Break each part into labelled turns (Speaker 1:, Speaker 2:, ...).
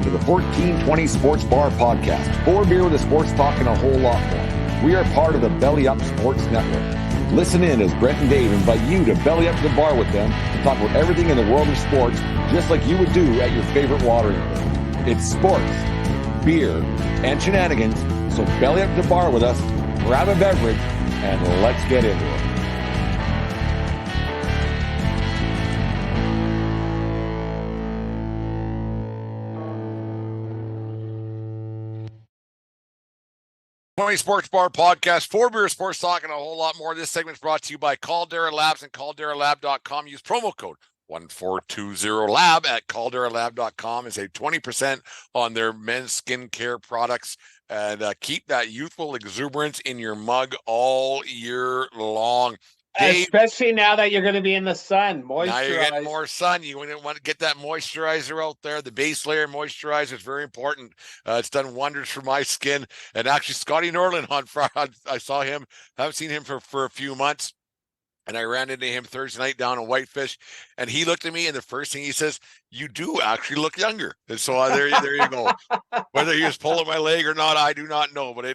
Speaker 1: listening to the 1420 Sports Bar Podcast. 4 beer with a sports talk and a whole lot more. We are part of the Belly Up Sports Network. Listen in as Brent and Dave invite you to belly up to the bar with them to talk about everything in the world of sports, just like you would do at your favorite watering hole. It's sports, beer, and shenanigans, so belly up to the bar with us, grab a beverage, and let's get into it. Sports Bar Podcast, 4 beer sports talk, and a whole lot more. This segment is brought to you by Caldera Labs and calderalab.com. Use promo code 1420lab at calderalab.com and save 20% on their men's skincare products, and keep that youthful exuberance in your mug all year long.
Speaker 2: Dave, especially now that you're going to be in the sun, moisturize.
Speaker 1: Now you're getting more sun. You want to get that moisturizer out there. The base layer moisturizer is very important. It's done wonders for my skin. And actually, Scotty Norland on Friday, I saw him. Haven't seen him for a few months. And I ran into him Thursday night down in Whitefish, and he looked at me, and the first thing he says, "You do actually look younger." And so there you go. Whether he was pulling my leg or not, I do not know. But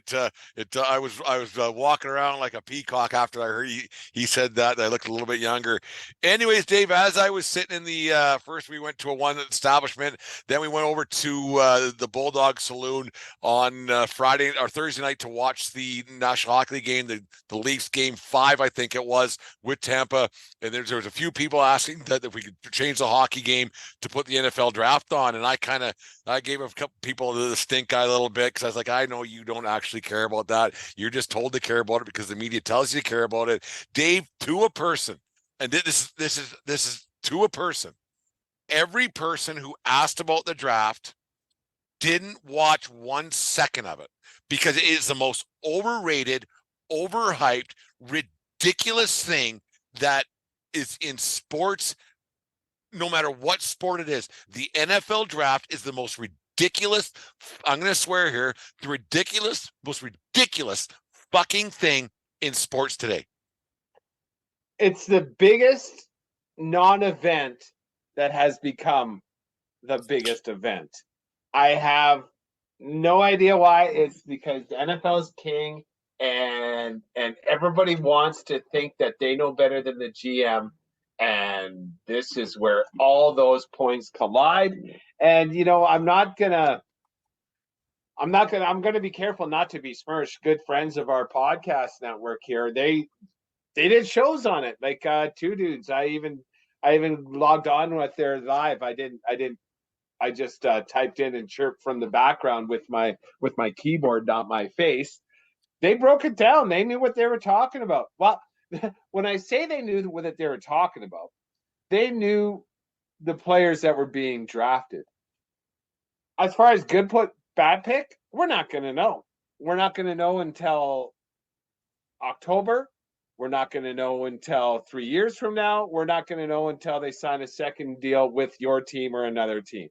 Speaker 1: I was walking around like a peacock after I heard he said that. I looked a little bit younger. Anyways, Dave, as I was sitting in the first, we went to a one establishment, then we went over to the Bulldog Saloon on Friday or Thursday night to watch the National Hockey League game, the Leafs game 5, I think it was, with Tampa. And there was a few people asking that if we could change the hockey game to put the NFL draft on, and I gave a couple people the stink eye a little bit, because I was like, I know you don't actually care about that. You're just told to care about it because the media tells you to care about it. Dave, to a person, and this is to a person, every person who asked about the draft didn't watch 1 second of it, because it is the most overrated, overhyped, ridiculous thing that is in sports. No matter what sport it is, the NFL draft is the most ridiculous, I'm going to swear here, the most ridiculous fucking thing in sports today.
Speaker 2: It's the biggest non-event that has become the biggest event. I have no idea why. It's because the NFL is king, and everybody wants to think that they know better than the GM. And this is where all those points collide. And, I'm going to be careful not to besmirch good friends of our podcast network here. They did shows on it, like 2 dudes. I even logged on with their live. I just typed in and chirped from the background with my keyboard, not my face. They broke it down. They knew what they were talking about. Well, when I say they knew what they were talking about, they knew the players that were being drafted. As far as good pick, bad pick, we're not going to know. We're not going to know until October. We're not going to know until 3 years from now. We're not going to know until they sign a second deal with your team or another team.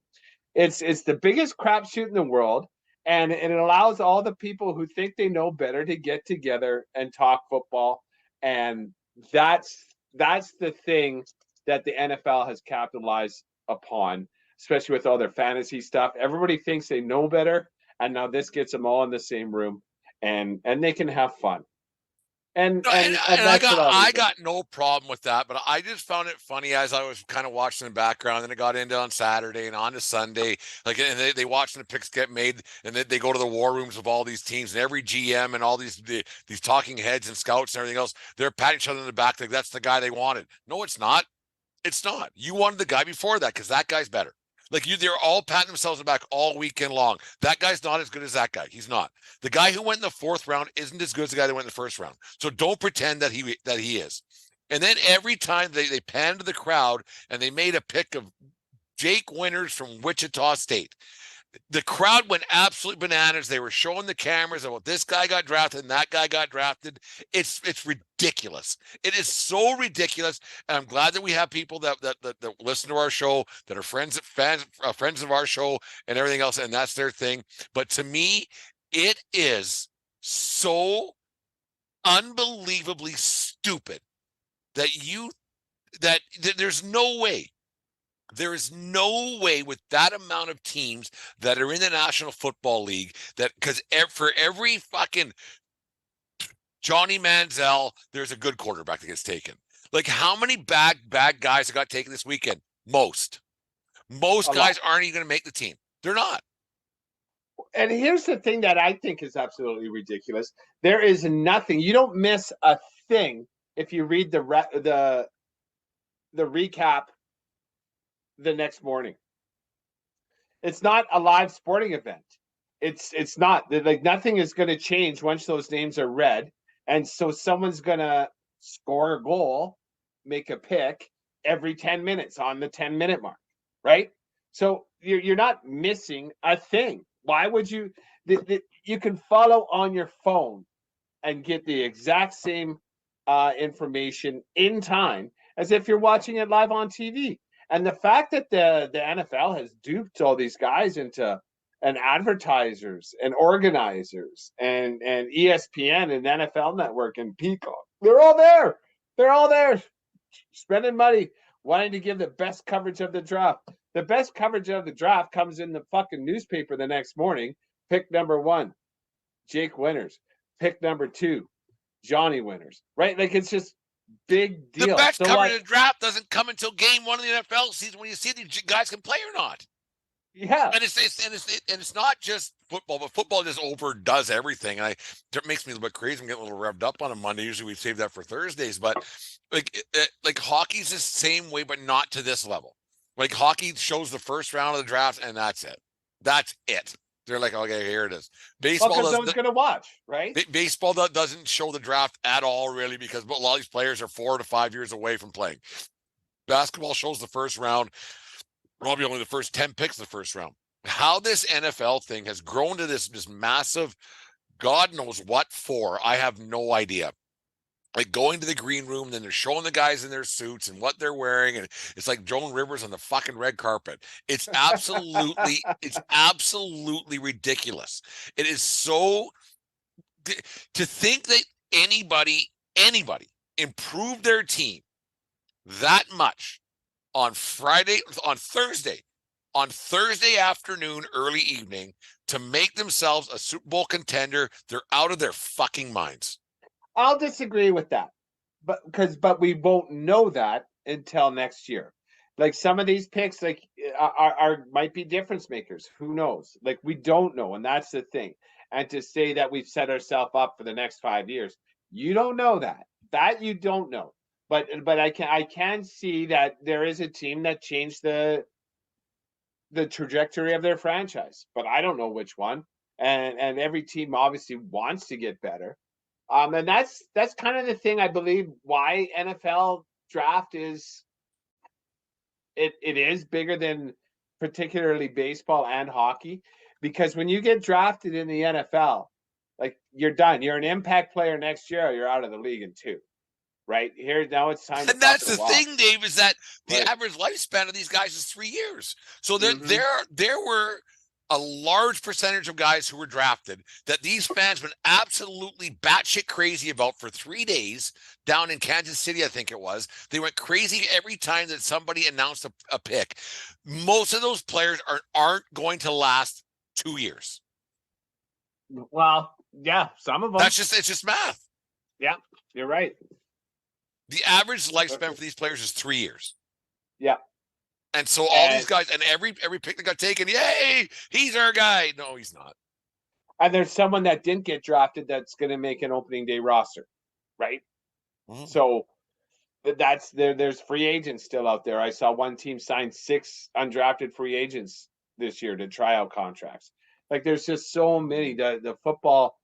Speaker 2: It's the biggest crapshoot in the world, and it allows all the people who think they know better to get together and talk football. And that's the thing that the NFL has capitalized upon, especially with all their fantasy stuff. Everybody thinks they know better, and now this gets them all in the same room, and they can have fun. And
Speaker 1: I got no problem with that, but I just found it funny as I was kind of watching the background, and it got into on Saturday and on to Sunday, and they watching the picks get made, and they go to the war rooms of all these teams, and every GM and all these talking heads and scouts and everything else, they're patting each other in the back like that's the guy they wanted. No, it's not. It's not. You wanted the guy before that because that guy's better. They're all patting themselves back all weekend long. That guy's not as good as that guy. He's not. The guy who went in the 4th round isn't as good as the guy that went in the 1st round. So don't pretend that he is. And then every time they panned to the crowd and they made a pick of Jake Winters from Wichita State, the crowd went absolutely bananas. They were showing the cameras about this guy got drafted and that guy got drafted. It's ridiculous. It is so ridiculous. And I'm glad that we have people that listen to our show, that are friends of our show and everything else, and that's their thing. But to me, it is so unbelievably stupid that there's no way There is no way with that amount of teams that are in the National Football League that because for every fucking Johnny Manziel, there's a good quarterback that gets taken. Like how many bad guys that got taken this weekend? Most
Speaker 2: A
Speaker 1: guys
Speaker 2: lot.
Speaker 1: aren't even going to make the team. They're not.
Speaker 2: And here's the thing that I think is absolutely ridiculous. There is nothing. You don't miss a thing if you read the recap the next morning. It's not a live sporting event. It's not like nothing is going to change once those names are read, and so someone's going to score a goal, make a pick every 10 minutes on the 10-minute mark, right? So you're not missing a thing. Why would you? You can follow on your phone and get the exact same information in time as if you're watching it live on TV. And the fact that the NFL has duped all these guys into and advertisers and organizers and ESPN and NFL Network and Peacock, they're all there. They're all there, spending money, wanting to give the best coverage of the draft. The best coverage of the draft comes in the fucking newspaper the next morning. Pick number 1, Jake Winters. Pick number 2, Johnny Winters. Right? Like it's just big
Speaker 1: The
Speaker 2: deal.
Speaker 1: best
Speaker 2: So
Speaker 1: coverage
Speaker 2: like,
Speaker 1: of the draft doesn't come until game 1 of the NFL season when you see these guys can play or not.
Speaker 2: yeah.
Speaker 1: And it's not just football, but football just overdoes everything. And it makes me a little bit crazy. I'm getting a little revved up on a Monday. Usually we save that for Thursdays, but like hockey's the same way, but not to this level. Like hockey shows the first round of the draft, and that's it. That's it. They're like, okay, here it is.
Speaker 2: Well,
Speaker 1: Baseball
Speaker 2: because no
Speaker 1: doesn't.
Speaker 2: one's going to watch, right?
Speaker 1: Baseball doesn't show the draft at all, really, because a lot of these players are 4 to 5 years away from playing. Basketball shows the first round, probably only the first 10 picks in the first round. How this NFL thing has grown to this massive, God knows what for, I have no idea. Like going to the green room, then they're showing the guys in their suits and what they're wearing, and it's like Joan Rivers on the fucking red carpet. It's absolutely ridiculous. It is so to think that anybody improved their team that much on Thursday afternoon, early evening to make themselves a Super Bowl contender. They're out of their fucking minds.
Speaker 2: I'll disagree with that, but we won't know that until next year. Like some of these picks, like are might be difference makers. Who knows? Like we don't know, and that's the thing. And to say that we've set ourselves up for the next 5 years, you don't know that. That you don't know. But I can see that there is a team that changed the trajectory of their franchise, but I don't know which one. And every team obviously wants to get better. And that's kind of the thing I believe why NFL draft is it is bigger than particularly baseball and hockey, because when you get drafted in the NFL, like you're done. You're an impact player next year, or you're out of the league in 2. Right here now, it's time to
Speaker 1: And that's
Speaker 2: fucking
Speaker 1: the
Speaker 2: walk.
Speaker 1: thing, Dave, is that the
Speaker 2: Right.
Speaker 1: average lifespan of these guys is 3 years. So
Speaker 2: Mhm.
Speaker 1: there were a large percentage of guys who were drafted that these fans been absolutely batshit crazy about for 3 days down in Kansas City, I think it was. They went crazy every time that somebody announced a pick. Most of those players aren't going to last 2 years.
Speaker 2: Well, yeah, some of them.
Speaker 1: It's just math.
Speaker 2: Yeah, you're right.
Speaker 1: The average lifespan for these players is 3 years.
Speaker 2: Yeah.
Speaker 1: And so all these guys, and every pick that got taken, yay, he's our guy. No, he's not.
Speaker 2: And there's someone that didn't get drafted that's going to make an opening day roster, right?
Speaker 1: Mm-hmm.
Speaker 2: So that's there's free agents still out there. I saw one team sign 6 undrafted free agents this year to try out contracts. Like there's just so many. The football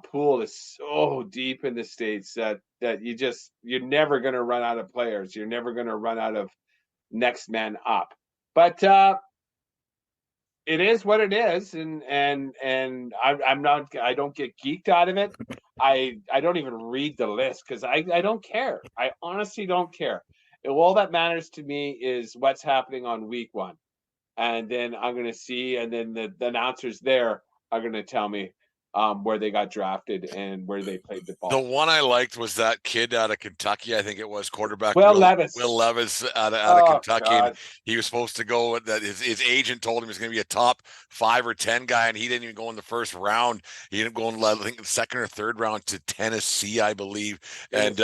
Speaker 2: pool is so deep in the States that you're never going to run out of players. You're never going to run out of next man up. But it is what it is, and I'm not. I don't get geeked out of it. I don't even read the list because I don't care. I honestly don't care. All that matters to me is what's happening on week 1, and then I'm going to see, and then the announcers there are going to tell me where they got drafted and where they played the ball.
Speaker 1: The one I liked was that kid out of Kentucky. I think it was quarterback
Speaker 2: Will Levis.
Speaker 1: Will Levis out of Kentucky. And
Speaker 2: God.
Speaker 1: he was supposed to go. That his agent told him he was going to be a top 5 or 10 guy, and he didn't even go in the first round. He ended up going, I think, the second or third round to Tennessee, I believe. And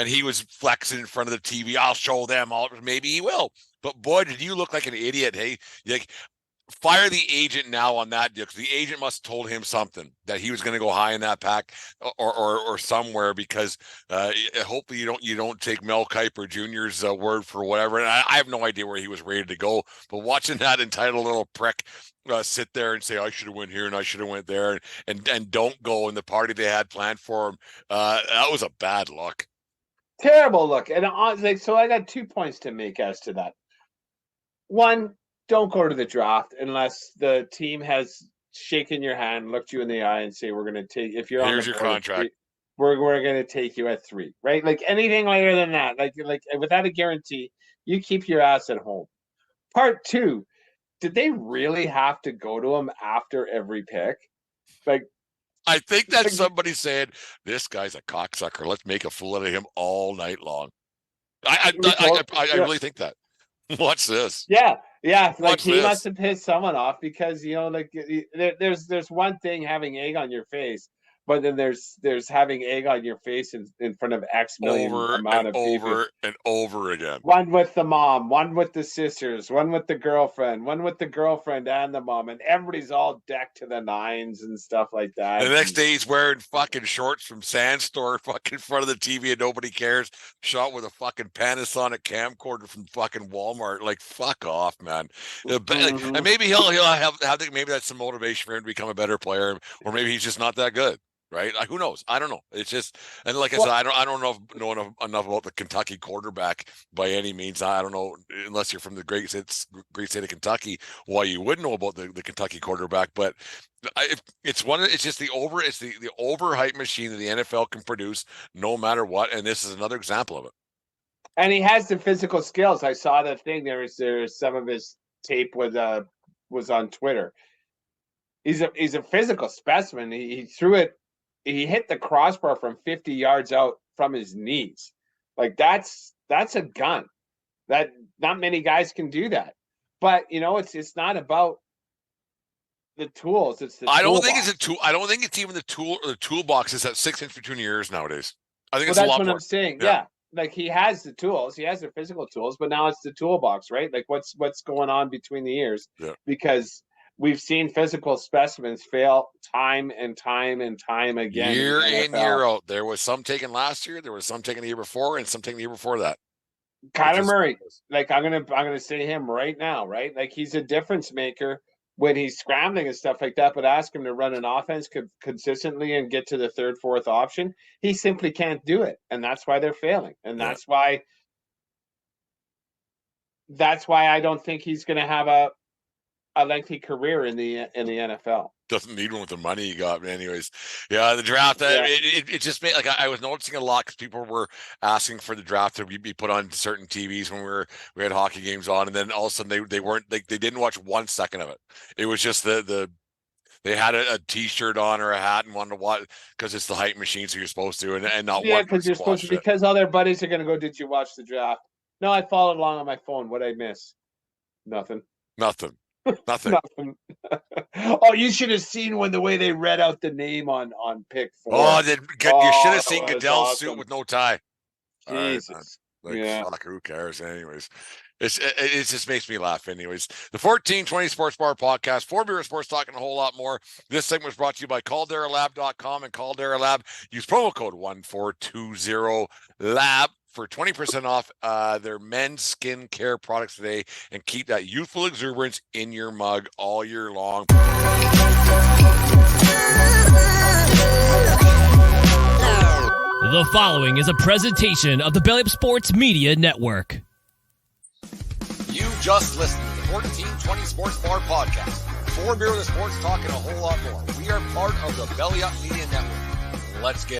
Speaker 1: he was flexing in front of the TV. I'll show them. Maybe he will. But boy, did you look like an idiot. Hey, like, fire the agent now on that deal, because the agent must have told him something that he was going to go high in that pack or somewhere, because hopefully you don't take Mel Kiper Jr.'s word for whatever. And I have no idea where he was ready to go, but watching that entitled little prick sit there and say, I should have went here and I should have went there, and don't go in the party they had planned for him, that was a bad look.
Speaker 2: Terrible look. And so I got 2 points to make as to that. One, don't go to the draft unless the team has shaken your hand, looked you in the eye, and say, we're going to take, if you're
Speaker 1: here's your contract,
Speaker 2: we're going to take you at 3, right? Like anything later than that, like without a guarantee, you keep your ass at home. Part 2, did they really have to go to him after every pick? Like,
Speaker 1: I think that's somebody saying, this guy's a cocksucker. Let's make a fool out of him all night long. I really think that. Watch this.
Speaker 2: Yeah. Like he must have pissed someone off, because, like there's one thing having egg on your face, but then there's having egg on your face in front of X million amount of people.
Speaker 1: Over and over again.
Speaker 2: One with the mom, one with the sisters, one with the girlfriend, one with the girlfriend and the mom, and everybody's all decked to the nines and stuff like that.
Speaker 1: And the next day he's wearing fucking shorts from Sandstore, fucking in front of the TV, and nobody cares. Shot with a fucking Panasonic camcorder from fucking Walmart. Like, fuck off, man. And maybe he'll have maybe that's some motivation for him to become a better player, or maybe he's just not that good. Right? Who knows? I don't know. It's just, and like I said, I don't know enough about the Kentucky quarterback by any means. I don't know, unless you're from the great state of Kentucky, why you would know about the Kentucky quarterback. But it's just the overhype machine that the NFL can produce no matter what. And this is another example of it.
Speaker 2: And he has the physical skills. I saw the thing. There's some of his tape was on Twitter. He's a physical specimen. He threw it. He hit the crossbar from 50 yards out from his knees. Like that's a gun. That not many guys can do that. But it's not about the tools. It's the
Speaker 1: I don't think it's even the tool or the toolbox is that 6 inch between your ears nowadays. I think it's a lot more.
Speaker 2: That's what I'm saying. Yeah. Like he has the tools, he has the physical tools, but now it's the toolbox, right? Like what's going on between the ears?
Speaker 1: Yeah.
Speaker 2: Because we've seen physical specimens fail time and time and time again.
Speaker 1: Year in, year out. There was some taken last year, there was some taken the year before, and some taken the year before that.
Speaker 2: Kyler Murray, like I'm gonna say him right now, right? Like he's a difference maker when he's scrambling and stuff like that, but ask him to run an offense consistently and get to the third, fourth option, he simply can't do it. And that's why they're failing. And that's why I don't think he's gonna have a lengthy career in the NFL.
Speaker 1: Doesn't need one with the money he got. But anyways, the draft, it just made, like, I was noticing a lot because people were asking for the draft to be put on certain TVs when we had hockey games on, and then all of a sudden they weren't, like, they didn't watch 1 second of it. It was just they had a T-shirt on or a hat and wanted to watch because it's the hype machine, so you're supposed to, and not
Speaker 2: because you're supposed to, because all their buddies are going to go, did you watch the draft? No, I followed along on my phone. What'd I miss? Nothing.
Speaker 1: Nothing.
Speaker 2: Oh, you should have seen the way they read out the name on pick 4.
Speaker 1: Oh, you should have seen Goodell's suit with no tie.
Speaker 2: Jesus.
Speaker 1: Right, fuck, who cares? Anyways, it just makes me laugh. Anyways, the 1420 Sports Bar Podcast, 4 Beer Sports, talking a whole lot more. This segment was brought to you by CalderoLab.com and Caldera Lab. Use promo code 1420LAB for 20% off their men's skin care products today, and keep that youthful exuberance in your mug all year long.
Speaker 3: The following is a presentation of the Belly Up Sports Media Network.
Speaker 1: You just listened to the 1420 Sports Bar Podcast. 4 Beer with Sports, talking a whole lot more. We are part of the Belly Up Media Network. Let's get